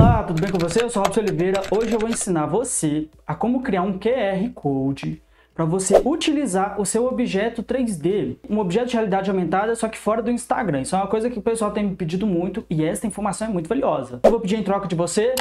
Olá, tudo bem com você? Eu sou o Robson Oliveira. Hoje eu vou ensinar você a como criar um QR Code para você utilizar o seu objeto 3D, um objeto de realidade aumentada, só que fora do Instagram. Isso é uma coisa que o pessoal tem me pedido muito e essa informação é muito valiosa. Eu vou pedir em troca de você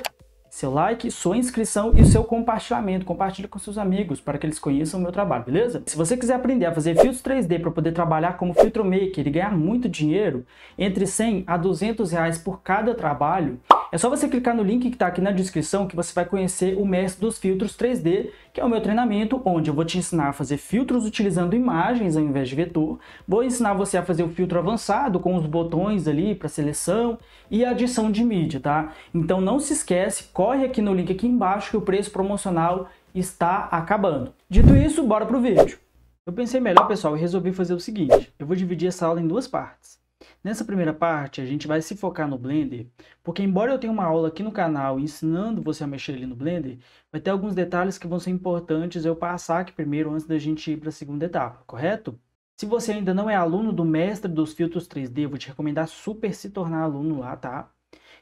seu like, sua inscrição e o seu compartilhamento. Compartilhe com seus amigos para que eles conheçam o meu trabalho, beleza? Se você quiser aprender a fazer filtros 3D para poder trabalhar como filtro maker e ganhar muito dinheiro, entre 100 a 200 reais por cada trabalho, é só você clicar no link que está aqui na descrição que você vai conhecer o mestre dos filtros 3D, que é o meu treinamento, onde eu vou te ensinar a fazer filtros utilizando imagens ao invés de vetor. Vou ensinar você a fazer o filtro avançado com os botões ali para seleção e adição de mídia, tá? Então não se esquece, corre aqui no link aqui embaixo que o preço promocional está acabando. Dito isso, bora pro vídeo. Eu pensei melhor, pessoal, e resolvi fazer o seguinte. Eu vou dividir essa aula em duas partes. Nessa primeira parte, a gente vai se focar no Blender, porque embora eu tenha uma aula aqui no canal ensinando você a mexer ali no Blender, vai ter alguns detalhes que vão ser importantes eu passar aqui primeiro antes da gente ir para a segunda etapa, correto? Se você ainda não é aluno do mestre dos filtros 3D, eu vou te recomendar super se tornar aluno lá, tá?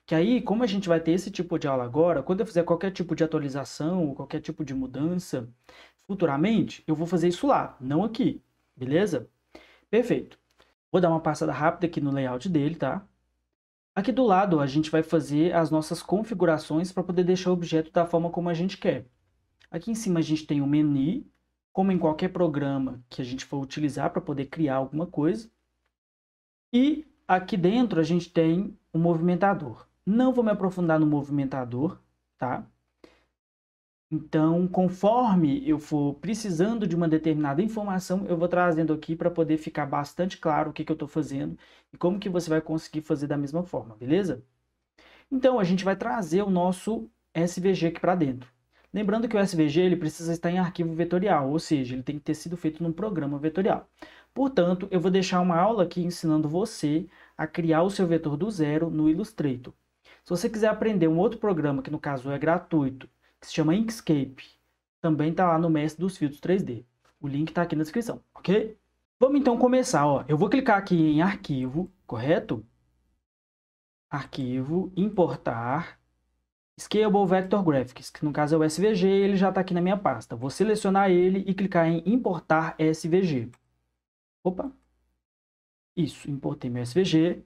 Que aí, como a gente vai ter esse tipo de aula agora, quando eu fizer qualquer tipo de atualização ou qualquer tipo de mudança, futuramente, eu vou fazer isso lá, não aqui, beleza? Perfeito. Vou dar uma passada rápida aqui no layout dele, tá? Aqui do lado, a gente vai fazer as nossas configurações para poder deixar o objeto da forma como a gente quer. Aqui em cima a gente tem um menu, como em qualquer programa que a gente for utilizar para poder criar alguma coisa. E aqui dentro a gente tem o movimentador. Não vou me aprofundar no movimentador, tá? Então, conforme eu for precisando de uma determinada informação, eu vou trazendo aqui para poder ficar bastante claro o que eu estou fazendo e como que você vai conseguir fazer da mesma forma, beleza? Então, a gente vai trazer o nosso SVG aqui para dentro. Lembrando que o SVG ele precisa estar em arquivo vetorial, ou seja, ele tem que ter sido feito num programa vetorial. Portanto, eu vou deixar uma aula aqui ensinando você a criar o seu vetor do zero no Illustrator. Se você quiser aprender um outro programa, que no caso é gratuito, que se chama Inkscape, também está lá no mestre dos filtros 3D. O link está aqui na descrição, ok? Vamos então começar, ó. Eu vou clicar aqui em arquivo, correto? Arquivo, importar, Scalable Vector Graphics, que no caso é o SVG, ele já está aqui na minha pasta. Vou selecionar ele e clicar em importar SVG. Opa! Isso, importei meu SVG.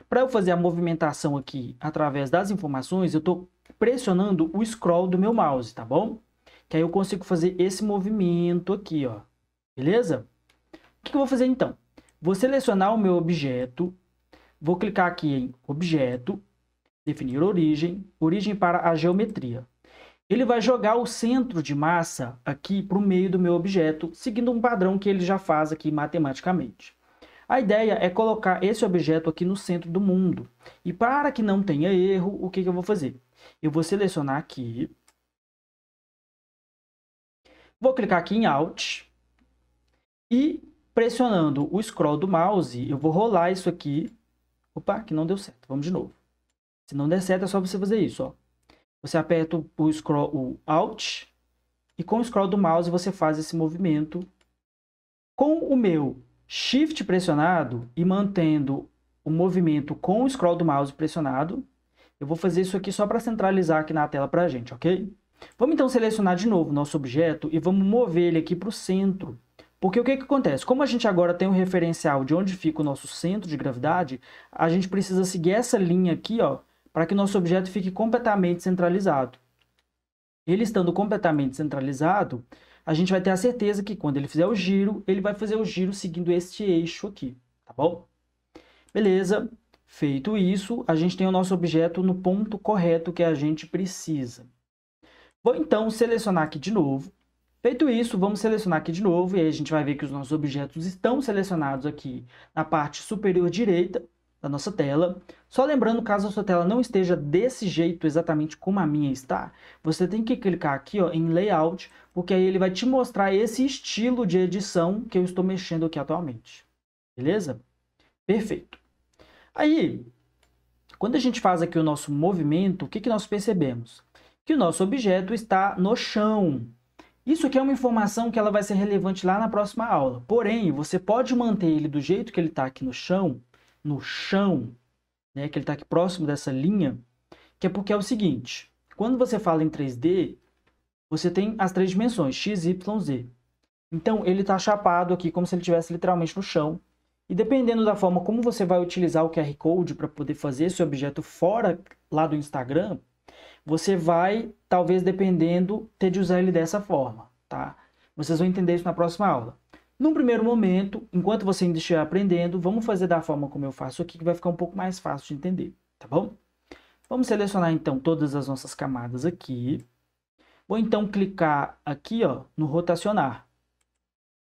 Para eu fazer a movimentação aqui através das informações, eu estou pressionando o scroll do meu mouse, tá bom? Que aí eu consigo fazer esse movimento aqui, ó. Beleza? O que eu vou fazer então? Vou selecionar o meu objeto, vou clicar aqui em Objeto, definir origem, origem para a geometria. Ele vai jogar o centro de massa aqui para o meio do meu objeto, seguindo um padrão que ele já faz aqui matematicamente. A ideia é colocar esse objeto aqui no centro do mundo. E para que não tenha erro, o que eu vou fazer? Eu vou selecionar aqui. Vou clicar aqui em Alt. E pressionando o scroll do mouse, eu vou rolar isso aqui. Opa, que não deu certo. Vamos de novo. Se não der certo, é só você fazer isso, ó. Você aperta o scroll, o Alt. E com o scroll do mouse você faz esse movimento. Com o meu Shift pressionado e mantendo o movimento com o scroll do mouse pressionado, eu vou fazer isso aqui só para centralizar aqui na tela para a gente, ok? Vamos então selecionar de novo o nosso objeto e vamos mover ele aqui para o centro. Porque o que acontece? Como a gente agora tem um referencial de onde fica o nosso centro de gravidade, a gente precisa seguir essa linha aqui, ó, para que o nosso objeto fique completamente centralizado. Ele estando completamente centralizado, a gente vai ter a certeza que quando ele fizer o giro, ele vai fazer o giro seguindo este eixo aqui, tá bom? Beleza, feito isso, a gente tem o nosso objeto no ponto correto que a gente precisa. Vou então selecionar aqui de novo. Feito isso, vamos selecionar aqui de novo e aí a gente vai ver que os nossos objetos estão selecionados aqui na parte superior direita da nossa tela. Só lembrando, caso a sua tela não esteja desse jeito exatamente como a minha está, você tem que clicar aqui, ó, em Layout, porque aí ele vai te mostrar esse estilo de edição que eu estou mexendo aqui atualmente. Beleza? Perfeito. Aí, quando a gente faz aqui o nosso movimento, o que nós percebemos? Que o nosso objeto está no chão. Isso aqui é uma informação que ela vai ser relevante lá na próxima aula. Porém, você pode manter ele do jeito que ele está aqui no chão, né, que ele está aqui próximo dessa linha, que é porque é o seguinte, quando você fala em 3D, você tem as 3 dimensões, x, y, z. Então, ele está chapado aqui como se ele estivesse literalmente no chão. E dependendo da forma como você vai utilizar o QR Code para poder fazer esse objeto fora lá do Instagram, você vai, talvez dependendo, ter de usar ele dessa forma, tá? Vocês vão entender isso na próxima aula. Num primeiro momento, enquanto você ainda estiver aprendendo, vamos fazer da forma como eu faço aqui, que vai ficar um pouco mais fácil de entender, tá bom? Vamos selecionar então todas as nossas camadas aqui. Vou então clicar aqui, ó, no rotacionar.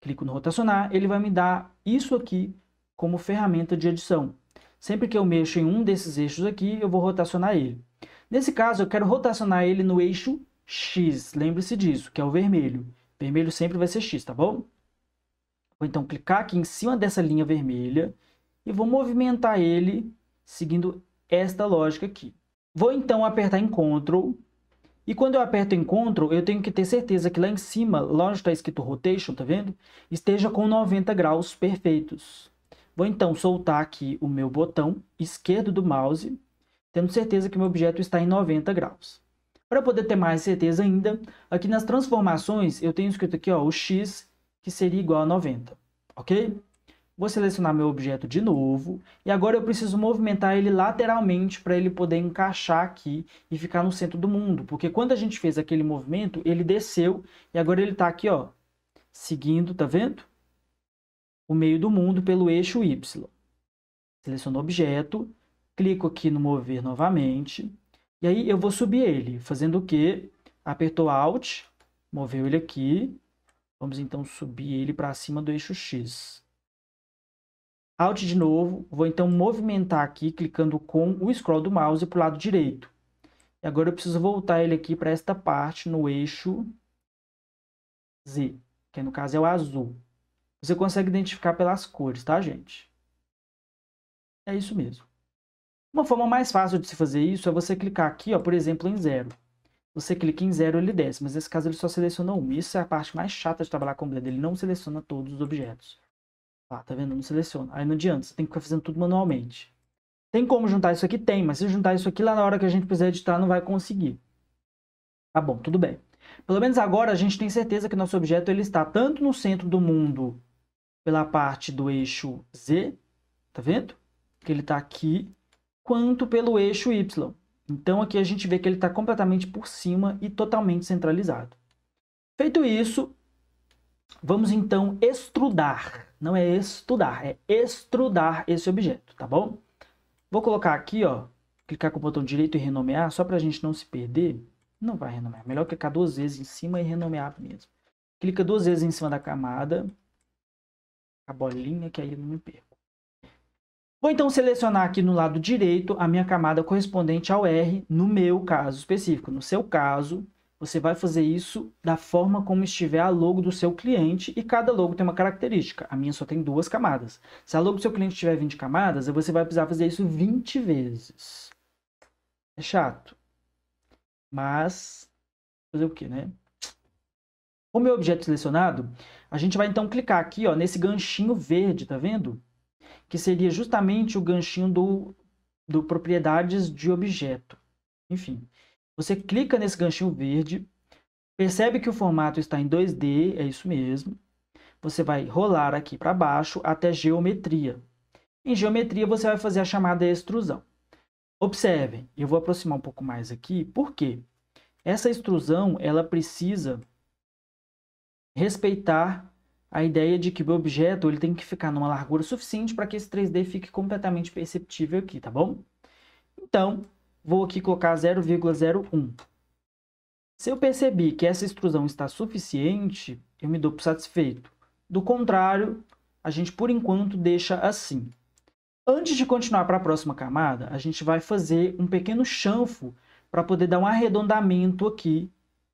Clico no rotacionar, ele vai me dar isso aqui como ferramenta de edição. Sempre que eu mexo em um desses eixos aqui, eu vou rotacionar ele. Nesse caso, eu quero rotacionar ele no eixo X. Lembre-se disso, que é o vermelho. Vermelho sempre vai ser X, tá bom? Vou então clicar aqui em cima dessa linha vermelha e vou movimentar ele seguindo esta lógica aqui. Vou então apertar em Ctrl. E quando eu aperto em Ctrl, eu tenho que ter certeza que lá em cima, lá onde está escrito Rotation, tá vendo? Esteja com 90 graus perfeitos. Vou então soltar aqui o meu botão esquerdo do mouse, tendo certeza que o meu objeto está em 90 graus. Para poder ter mais certeza ainda, aqui nas transformações, eu tenho escrito aqui, ó, o X, que seria igual a 90, ok? Vou selecionar meu objeto de novo, e agora eu preciso movimentar ele lateralmente para ele poder encaixar aqui e ficar no centro do mundo, porque quando a gente fez aquele movimento, ele desceu, e agora ele está aqui, ó, seguindo, tá vendo? O meio do mundo pelo eixo Y. Seleciono o objeto, clico aqui no mover novamente, e aí eu vou subir ele, fazendo o quê? Apertou Alt, moveu ele aqui, vamos então subir ele para cima do eixo X. Alt de novo, vou então movimentar aqui, clicando com o scroll do mouse para o lado direito. E agora eu preciso voltar ele aqui para esta parte no eixo Z, que no caso é o azul. Você consegue identificar pelas cores, tá, gente? É isso mesmo. Uma forma mais fácil de se fazer isso é você clicar aqui, ó, por exemplo, em 0. Você clica em 0, ele desce, mas nesse caso ele só seleciona um. Isso é a parte mais chata de trabalhar com o Blender, ele não seleciona todos os objetos. Ah, tá vendo? Não seleciona. Aí não adianta, você tem que ficar fazendo tudo manualmente. Tem como juntar isso aqui? Tem, mas se juntar isso aqui lá na hora que a gente precisar editar, não vai conseguir. Tá bom, tudo bem. Pelo menos agora a gente tem certeza que nosso objeto ele está tanto no centro do mundo pela parte do eixo Z, tá vendo? Que ele está aqui, quanto pelo eixo Y. Então aqui a gente vê que ele está completamente por cima e totalmente centralizado. Feito isso, vamos então extrudar. Não é estudar, é extrudar esse objeto, tá bom? Vou colocar aqui, ó, clicar com o botão direito e renomear, só para a gente não se perder. Não vai renomear, melhor clicar 2 vezes em cima e renomear mesmo. Clica 2 vezes em cima da camada, a bolinha, que aí eu não me perco. Vou então selecionar aqui no lado direito a minha camada correspondente ao R, no meu caso específico. No seu caso, você vai fazer isso da forma como estiver a logo do seu cliente, e cada logo tem uma característica. A minha só tem 2 camadas. Se a logo do seu cliente tiver 20 camadas, você vai precisar fazer isso 20 vezes. É chato. Mas, fazer o quê, né? Com o meu objeto selecionado, a gente vai então clicar aqui, ó, nesse ganchinho verde, tá vendo? Que seria justamente o ganchinho do propriedades de objeto. Enfim, você clica nesse ganchinho verde, percebe que o formato está em 2D, é isso mesmo. Você vai rolar aqui para baixo até geometria. Em geometria, você vai fazer a chamada extrusão. Observem, eu vou aproximar um pouco mais aqui, por quê? Essa extrusão, ela precisa respeitar a ideia de que o objeto ele tem que ficar numa largura suficiente para que esse 3D fique completamente perceptível aqui, tá bom? Então, vou aqui colocar 0,01. Se eu perceber que essa extrusão está suficiente, eu me dou por satisfeito. Do contrário, a gente, por enquanto, deixa assim. Antes de continuar para a próxima camada, a gente vai fazer um pequeno chanfro para poder dar um arredondamento aqui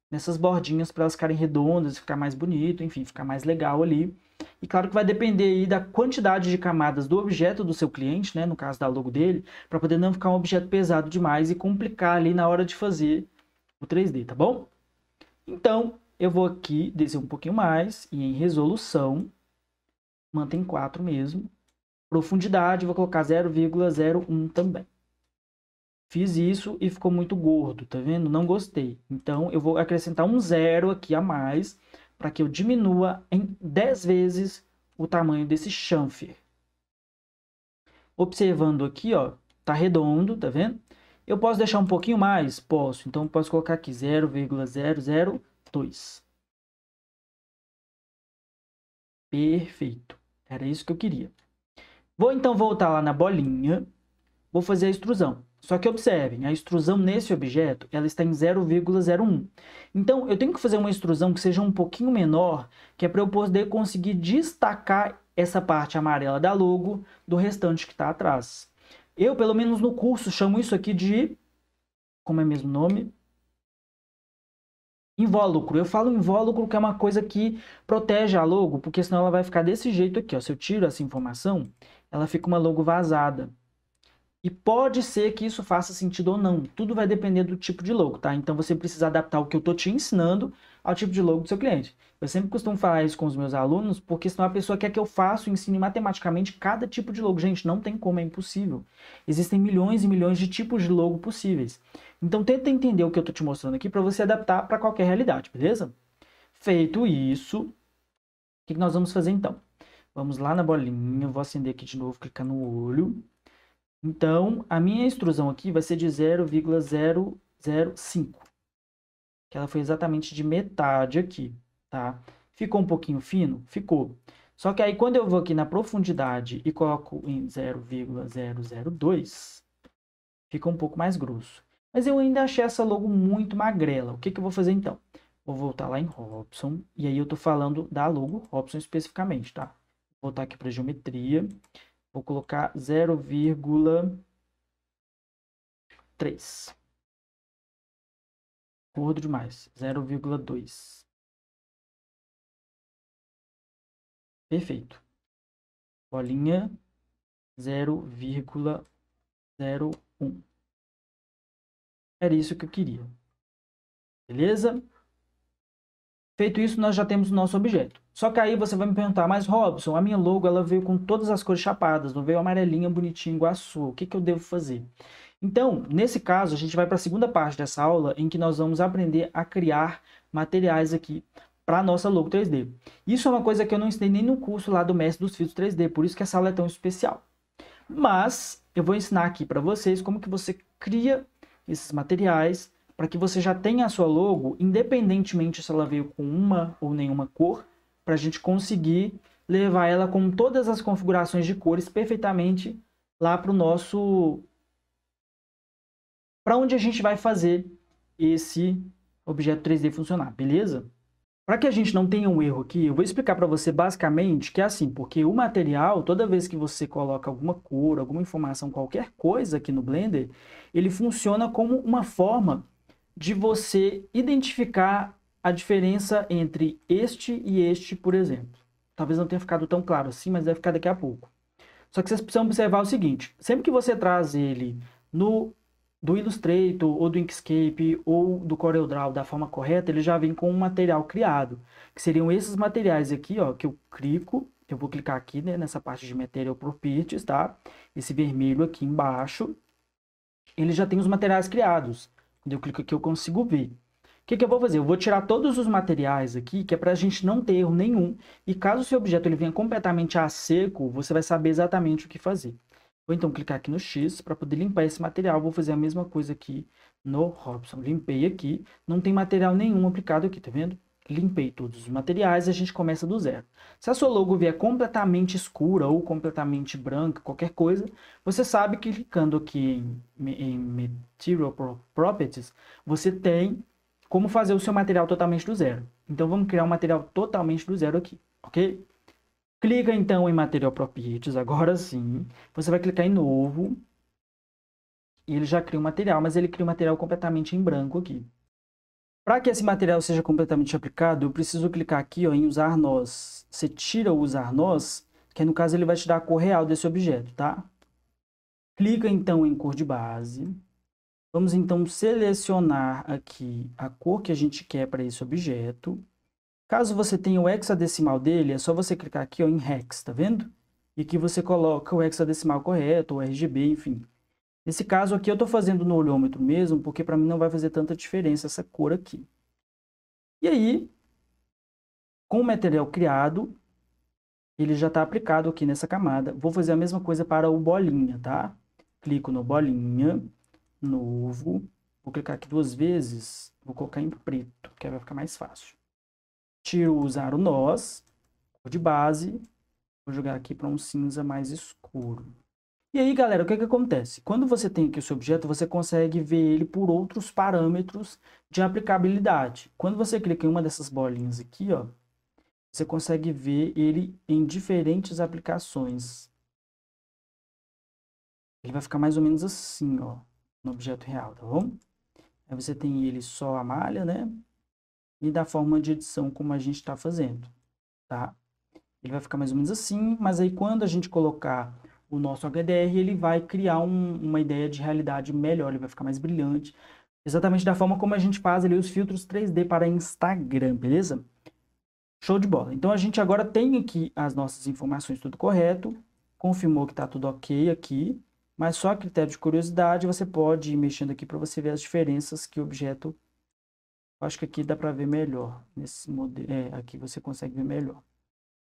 nessas bordinhas para elas ficarem redondas, ficar mais bonito, enfim, ficar mais legal ali. E claro que vai depender aí da quantidade de camadas do objeto do seu cliente, né, no caso da logo dele, para poder não ficar um objeto pesado demais e complicar ali na hora de fazer o 3D, tá bom? Então, eu vou aqui descer um pouquinho mais e em resolução, mantém 4 mesmo. Profundidade, vou colocar 0,01 também. Fiz isso e ficou muito gordo, tá vendo? Não gostei. Então, eu vou acrescentar um 0 aqui a mais para que eu diminua em 10 vezes o tamanho desse chanfer. Observando aqui, ó, tá redondo, tá vendo? Eu posso deixar um pouquinho mais? Posso. Então, eu posso colocar aqui 0,002. Perfeito. Era isso que eu queria. Vou então voltar lá na bolinha. Vou fazer a extrusão. Só que observem, a extrusão nesse objeto, ela está em 0,01. Então, eu tenho que fazer uma extrusão que seja um pouquinho menor, que é para eu poder conseguir destacar essa parte amarela da logo do restante que está atrás. Eu, pelo menos no curso, chamo isso aqui de... Como é mesmo o nome? Invólucro. Eu falo invólucro que é uma coisa que protege a logo, porque senão ela vai ficar desse jeito aqui, ó. Se eu tiro essa informação, ela fica uma logo vazada. E pode ser que isso faça sentido ou não. Tudo vai depender do tipo de logo, tá? Então você precisa adaptar o que eu estou te ensinando ao tipo de logo do seu cliente. Eu sempre costumo falar isso com os meus alunos, porque senão a pessoa quer que eu faça e ensine matematicamente cada tipo de logo. Gente, não tem como, é impossível. Existem milhões e milhões de tipos de logo possíveis. Então tenta entender o que eu estou te mostrando aqui para você adaptar para qualquer realidade, beleza? Feito isso, o que nós vamos fazer então? Vamos lá na bolinha, eu vou acender aqui de novo, clicar no olho. Então, a minha extrusão aqui vai ser de 0,005. Que ela foi exatamente de metade aqui, tá? Ficou um pouquinho fino? Ficou. Só que aí, quando eu vou aqui na profundidade e coloco em 0,002, fica um pouco mais grosso. Mas eu ainda achei essa logo muito magrela. O que eu vou fazer então? Vou voltar lá em Robson, e aí eu tô falando da logo Robson especificamente, tá? Vou voltar aqui para geometria. Vou colocar 0,3. Gordo demais. 0,2. Perfeito. Bolinha 0,01. Era isso que eu queria. Beleza? Feito isso, nós já temos o nosso objeto. Só que aí você vai me perguntar, mas Robson, a minha logo ela veio com todas as cores chapadas, não veio amarelinha, bonitinha, igual a sua. O que eu devo fazer? Então, nesse caso, a gente vai para a segunda parte dessa aula, em que nós vamos aprender a criar materiais aqui para a nossa logo 3D. Isso é uma coisa que eu não ensinei nem no curso lá do Mestre dos Filtros 3D, por isso que essa aula é tão especial. Mas, eu vou ensinar aqui para vocês como que você cria esses materiais para que você já tenha a sua logo, independentemente se ela veio com uma ou nenhuma cor, para a gente conseguir levar ela com todas as configurações de cores perfeitamente lá para o nosso... para onde a gente vai fazer esse objeto 3D funcionar, beleza? Para que a gente não tenha um erro aqui, eu vou explicar para você basicamente que é assim, porque o material, toda vez que você coloca alguma cor, alguma informação, qualquer coisa aqui no Blender, ele funciona como uma forma de você identificar a diferença entre este e este, por exemplo. Talvez não tenha ficado tão claro assim, mas vai ficar daqui a pouco. Só que vocês precisam observar o seguinte, sempre que você traz ele do Illustrator, ou do Inkscape, ou do CorelDRAW da forma correta, ele já vem com um material criado, que seriam esses materiais aqui, ó, que eu clico, eu vou clicar aqui, né, nessa parte de Material Properties, tá? Esse vermelho aqui embaixo, ele já tem os materiais criados. Quando eu clico aqui, eu consigo ver. O que eu vou fazer? Eu vou tirar todos os materiais aqui, que é para a gente não ter erro nenhum, e caso o seu objeto ele venha completamente a seco, você vai saber exatamente o que fazer. Vou então clicar aqui no X para poder limpar esse material. Vou fazer a mesma coisa aqui no Robson. Limpei aqui, não tem material nenhum aplicado aqui, tá vendo? Limpei todos os materiais e a gente começa do zero. Se a sua logo vier completamente escura ou completamente branca, qualquer coisa, você sabe que clicando aqui em Material Properties, você tem como fazer o seu material totalmente do zero. Então vamos criar um material totalmente do zero aqui, ok? Clica então em Material Properties, agora sim. Você vai clicar em Novo. E ele já cria um material, mas ele cria um material completamente em branco aqui. Para que esse material seja completamente aplicado, eu preciso clicar aqui ó, em Usar Nós. Você tira o Usar Nós, que no caso ele vai te dar a cor real desse objeto, tá? Clica então em Cor de Base. Vamos então selecionar aqui a cor que a gente quer para esse objeto. Caso você tenha o hexadecimal dele, é só você clicar aqui ó, em Hex, tá vendo? E aqui você coloca o hexadecimal correto, o RGB, enfim. Nesse caso aqui eu estou fazendo no olhômetro mesmo, porque para mim não vai fazer tanta diferença essa cor aqui. E aí, com o material criado, ele já está aplicado aqui nessa camada. Vou fazer a mesma coisa para o bolinha, tá? Clico no bolinha, novo. Vou clicar aqui 2 vezes, vou colocar em preto, que aí vai ficar mais fácil. Tiro o usar o nós, cor de base, vou jogar aqui para um cinza mais escuro. E aí, galera, o que acontece? Quando você tem aqui o seu objeto, você consegue ver ele por outros parâmetros de aplicabilidade. Quando você clica em uma dessas bolinhas aqui, ó, você consegue ver ele em diferentes aplicações. Ele vai ficar mais ou menos assim, ó, no objeto real, tá bom? Aí você tem ele só a malha, né? E da forma de edição como a gente está fazendo, tá? Ele vai ficar mais ou menos assim, mas aí quando a gente colocar o nosso HDR, ele vai criar uma ideia de realidade melhor, ele vai ficar mais brilhante. Exatamente da forma como a gente faz ali os filtros 3D para Instagram, beleza? Show de bola. Então a gente agora tem aqui as nossas informações tudo correto, confirmou que está tudo ok aqui, mas só a critério de curiosidade você pode ir mexendo aqui para você ver as diferenças que o objeto... Acho que aqui dá para ver melhor, nesse modelo, aqui você consegue ver melhor.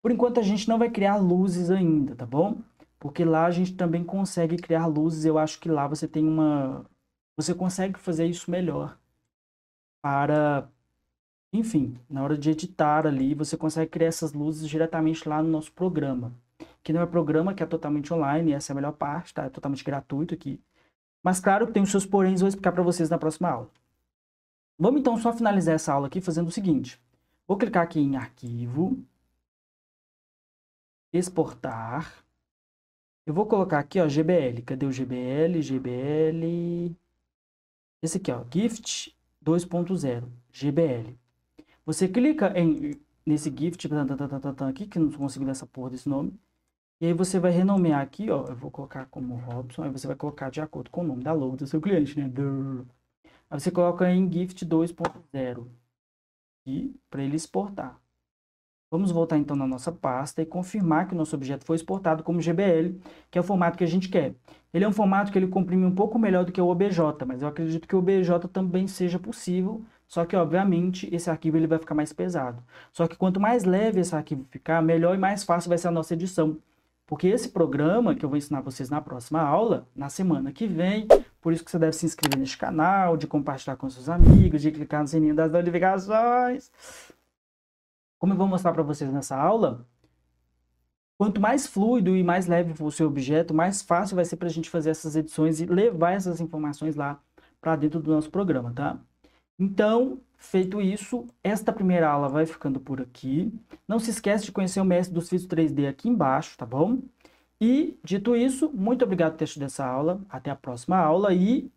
Por enquanto a gente não vai criar luzes ainda, tá bom? Porque lá a gente também consegue criar luzes, eu acho que lá você tem você consegue fazer isso melhor para... Enfim, na hora de editar ali, você consegue criar essas luzes diretamente lá no nosso programa. Que não é programa, que é totalmente online, essa é a melhor parte, tá? É totalmente gratuito aqui. Mas claro que tem os seus poréns, vou explicar para vocês na próxima aula. Vamos então só finalizar essa aula aqui fazendo o seguinte. Vou clicar aqui em arquivo, exportar. Eu vou colocar aqui, ó, GBL. Cadê o GBL? GBL... Esse aqui, ó, Gift 2.0, GBL. Você clica nesse Gift, aqui, que não consigo ler essa porra desse nome. E aí você vai renomear aqui, ó, eu vou colocar como Robson, aí você vai colocar de acordo com o nome da logo do seu cliente, né? Aí você coloca em Gift 2.0 e para ele exportar. Vamos voltar então na nossa pasta e confirmar que o nosso objeto foi exportado como GBL, que é o formato que a gente quer. Ele é um formato que ele comprime um pouco melhor do que o OBJ, mas eu acredito que o OBJ também seja possível, só que obviamente esse arquivo ele vai ficar mais pesado. Só que quanto mais leve esse arquivo ficar, melhor e mais fácil vai ser a nossa edição. Porque esse programa que eu vou ensinar vocês na próxima aula, na semana que vem, por isso que você deve se inscrever neste canal, de compartilhar com seus amigos, de clicar no sininho das notificações. Como eu vou mostrar para vocês nessa aula, quanto mais fluido e mais leve for o seu objeto, mais fácil vai ser para a gente fazer essas edições e levar essas informações lá para dentro do nosso programa, tá? Então, feito isso, esta primeira aula vai ficando por aqui. Não se esquece de conhecer o mestre dos filtros 3D aqui embaixo, tá bom? E, dito isso, muito obrigado por ter assistido essa aula. Até a próxima aula e